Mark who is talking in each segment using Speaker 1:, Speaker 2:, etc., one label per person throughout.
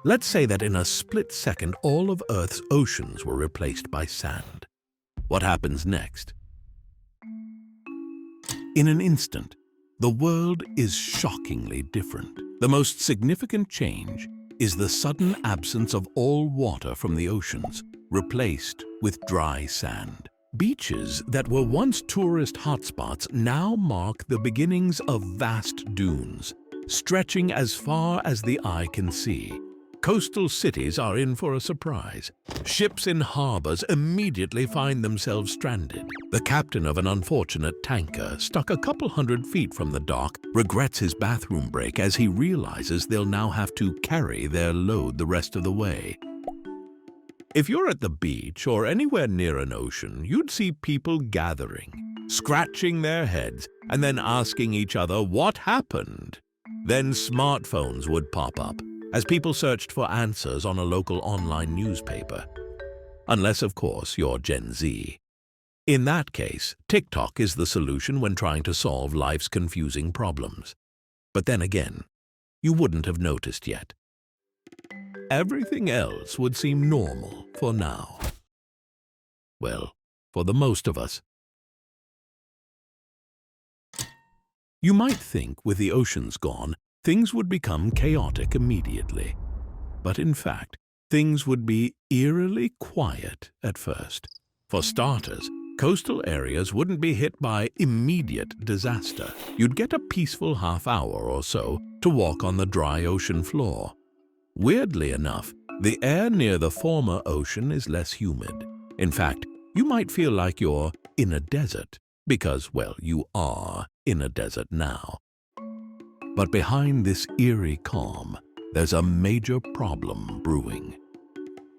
Speaker 1: Let's say that in a split second, all of Earth's oceans were replaced by sand. What happens next? In an instant, the world is shockingly different. The most significant change is the sudden absence of all water from the oceans, replaced with dry sand. Beaches that were once tourist hotspots now mark the beginnings of vast dunes, stretching as far as the eye can see. Coastal cities are in for a surprise. Ships in harbors immediately find themselves stranded. The captain of an unfortunate tanker, stuck a couple hundred feet from the dock, regrets his bathroom break as he realizes they'll now have to carry their load the rest of the way. If you're at the beach or anywhere near an ocean, you'd see people gathering, scratching their heads, and then asking each other what happened. Then smartphones would pop up as people searched for answers on a local online newspaper. Unless, of course, you're Gen Z. In that case, TikTok is the solution when trying to solve life's confusing problems. But then again, you wouldn't have noticed yet. Everything else would seem normal for now. Well, for the most of us. You might think with the oceans gone, things would become chaotic immediately. But in fact, things would be eerily quiet at first. For starters, coastal areas wouldn't be hit by immediate disaster. You'd get a peaceful half hour or so to walk on the dry ocean floor. Weirdly enough, the air near the former ocean is less humid. In fact, you might feel like you're in a desert because, well, you are in a desert now. But behind this eerie calm, there's a major problem brewing.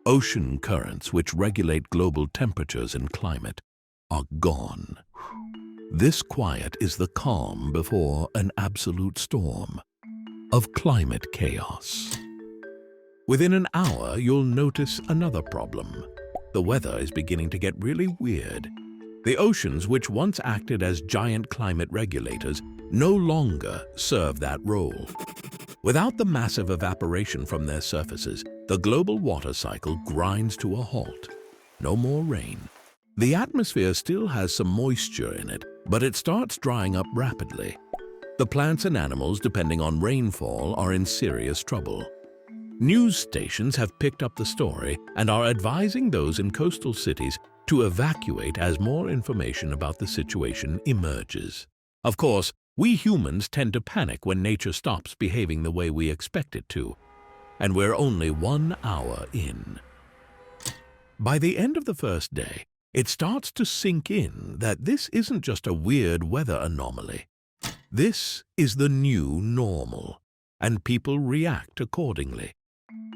Speaker 1: Ocean currents, which regulate global temperatures and climate, are gone. This quiet is the calm before an absolute storm of climate chaos. Within an hour, you'll notice another problem. The weather is beginning to get really weird. The oceans, which once acted as giant climate regulators, no longer serve that role. Without the massive evaporation from their surfaces, the global water cycle grinds to a halt. No more rain. The atmosphere still has some moisture in it, but it starts drying up rapidly. The plants and animals, depending on rainfall, are in serious trouble. News stations have picked up the story and are advising those in coastal cities to evacuate as more information about the situation emerges. Of course, we humans tend to panic when nature stops behaving the way we expect it to, and we're only 1 hour in. By the end of the first day, it starts to sink in that this isn't just a weird weather anomaly. This is the new normal, and people react accordingly.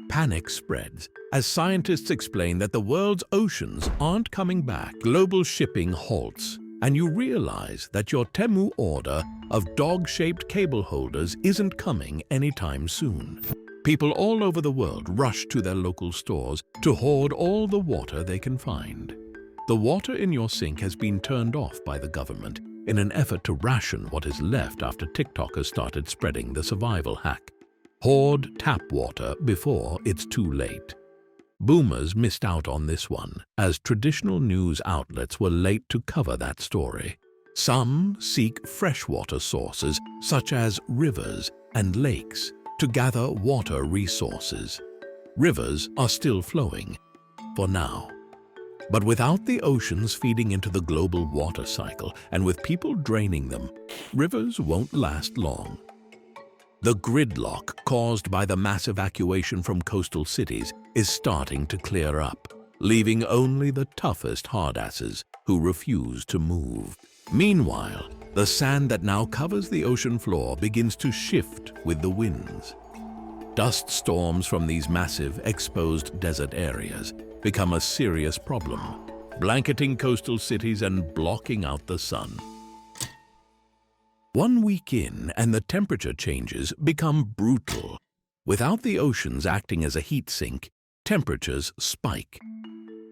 Speaker 1: Panic spreads as scientists explain that the world's oceans aren't coming back. Global shipping halts, and you realize that your Temu order of dog-shaped cable holders isn't coming anytime soon. People all over the world rush to their local stores to hoard all the water they can find. The water in your sink has been turned off by the government in an effort to ration what is left after TikTok has started spreading the survival hack. Hoard tap water before it's too late. Boomers missed out on this one, as traditional news outlets were late to cover that story. Some seek freshwater sources, such as rivers and lakes, to gather water resources. Rivers are still flowing, for now. But without the oceans feeding into the global water cycle, and with people draining them, rivers won't last long. The gridlock caused by the mass evacuation from coastal cities is starting to clear up, leaving only the toughest hardasses who refuse to move. Meanwhile, the sand that now covers the ocean floor begins to shift with the winds. Dust storms from these massive, exposed desert areas become a serious problem, blanketing coastal cities and blocking out the sun. 1 week in, and the temperature changes become brutal. Without the oceans acting as a heat sink, temperatures spike.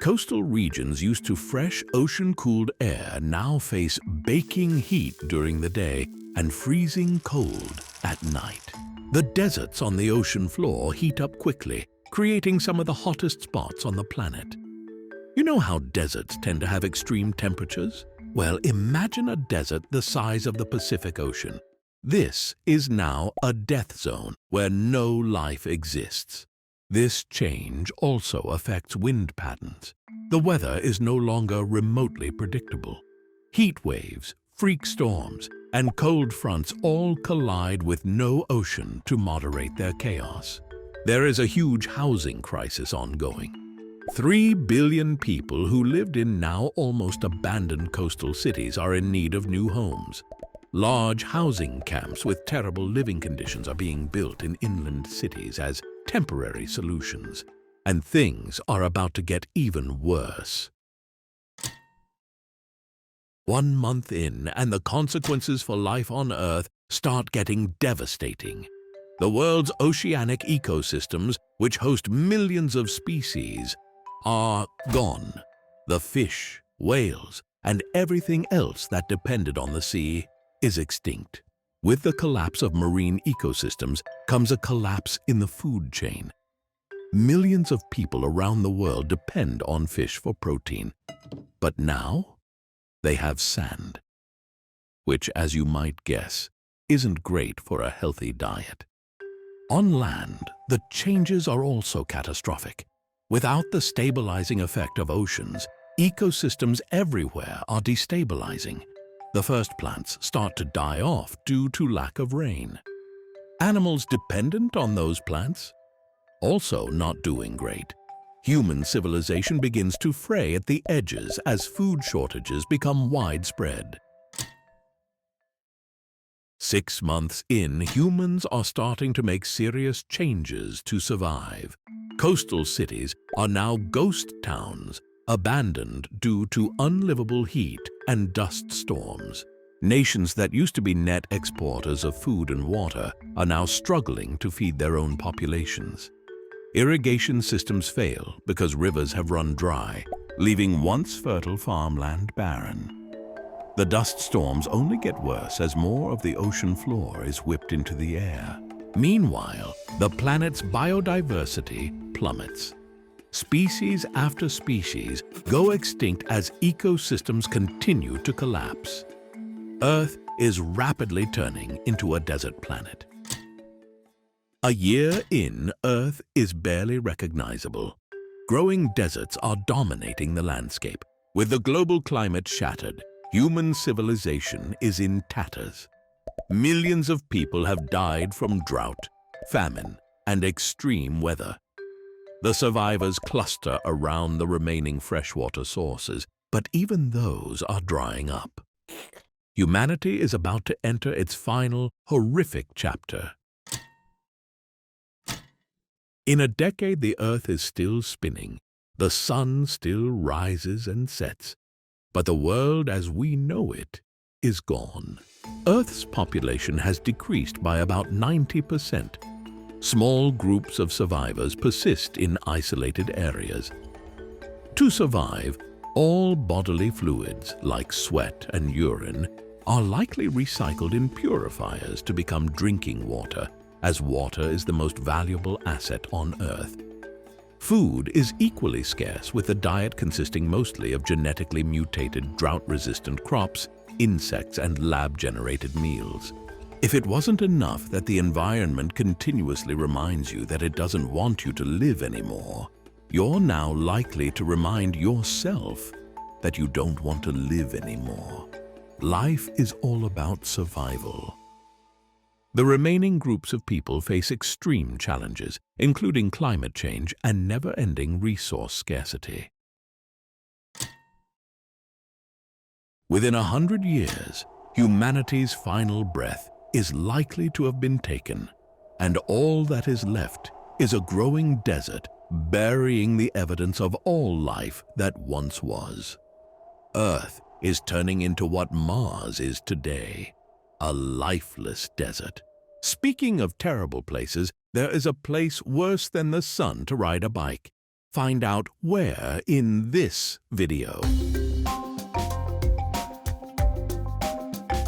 Speaker 1: Coastal regions used to fresh ocean-cooled air now face baking heat during the day and freezing cold at night. The deserts on the ocean floor heat up quickly, creating some of the hottest spots on the planet. You know how deserts tend to have extreme temperatures? Well, imagine a desert the size of the Pacific Ocean. This is now a death zone where no life exists. This change also affects wind patterns. The weather is no longer remotely predictable. Heat waves, freak storms, and cold fronts all collide with no ocean to moderate their chaos. There is a huge housing crisis ongoing. 3 billion people who lived in now almost abandoned coastal cities are in need of new homes. Large housing camps with terrible living conditions are being built in inland cities as temporary solutions, and things are about to get even worse. 1 month in, and the consequences for life on Earth start getting devastating. The world's oceanic ecosystems, which host millions of species, are gone. The fish, whales, and everything else that depended on the sea is extinct. With the collapse of marine ecosystems comes a collapse in the food chain. Millions of people around the world depend on fish for protein. But now, they have sand, which, as you might guess, isn't great for a healthy diet. On land, the changes are also catastrophic. Without the stabilizing effect of oceans, ecosystems everywhere are destabilizing. The first plants start to die off due to lack of rain. Animals dependent on those plants also not doing great. Human civilization begins to fray at the edges as food shortages become widespread. 6 months in, humans are starting to make serious changes to survive. Coastal cities are now ghost towns, abandoned due to unlivable heat and dust storms. Nations that used to be net exporters of food and water are now struggling to feed their own populations. Irrigation systems fail because rivers have run dry, leaving once fertile farmland barren. The dust storms only get worse as more of the ocean floor is whipped into the air. Meanwhile, the planet's biodiversity plummets. Species after species go extinct as ecosystems continue to collapse. Earth is rapidly turning into a desert planet. A year in, Earth is barely recognizable. Growing deserts are dominating the landscape. With the global climate shattered, human civilization is in tatters. Millions of people have died from drought, famine, and extreme weather. The survivors cluster around the remaining freshwater sources, but even those are drying up. Humanity is about to enter its final, horrific chapter. In a decade, the Earth is still spinning. The sun still rises and sets. But the world as we know it is gone. Earth's population has decreased by about 90%. Small groups of survivors persist in isolated areas. To survive, all bodily fluids, like sweat and urine, are likely recycled in purifiers to become drinking water, as water is the most valuable asset on Earth. Food is equally scarce, with the diet consisting mostly of genetically mutated, drought-resistant crops, insects, and lab-generated meals. If it wasn't enough that the environment continuously reminds you that it doesn't want you to live anymore, you're now likely to remind yourself that you don't want to live anymore. Life is all about survival. The remaining groups of people face extreme challenges, including climate change and never-ending resource scarcity. Within 100 years, humanity's final breath is likely to have been taken, and all that is left is a growing desert burying the evidence of all life that once was. Earth is turning into what Mars is today, a lifeless desert. Speaking of terrible places, there is a place worse than the sun to ride a bike. Find out where in this video.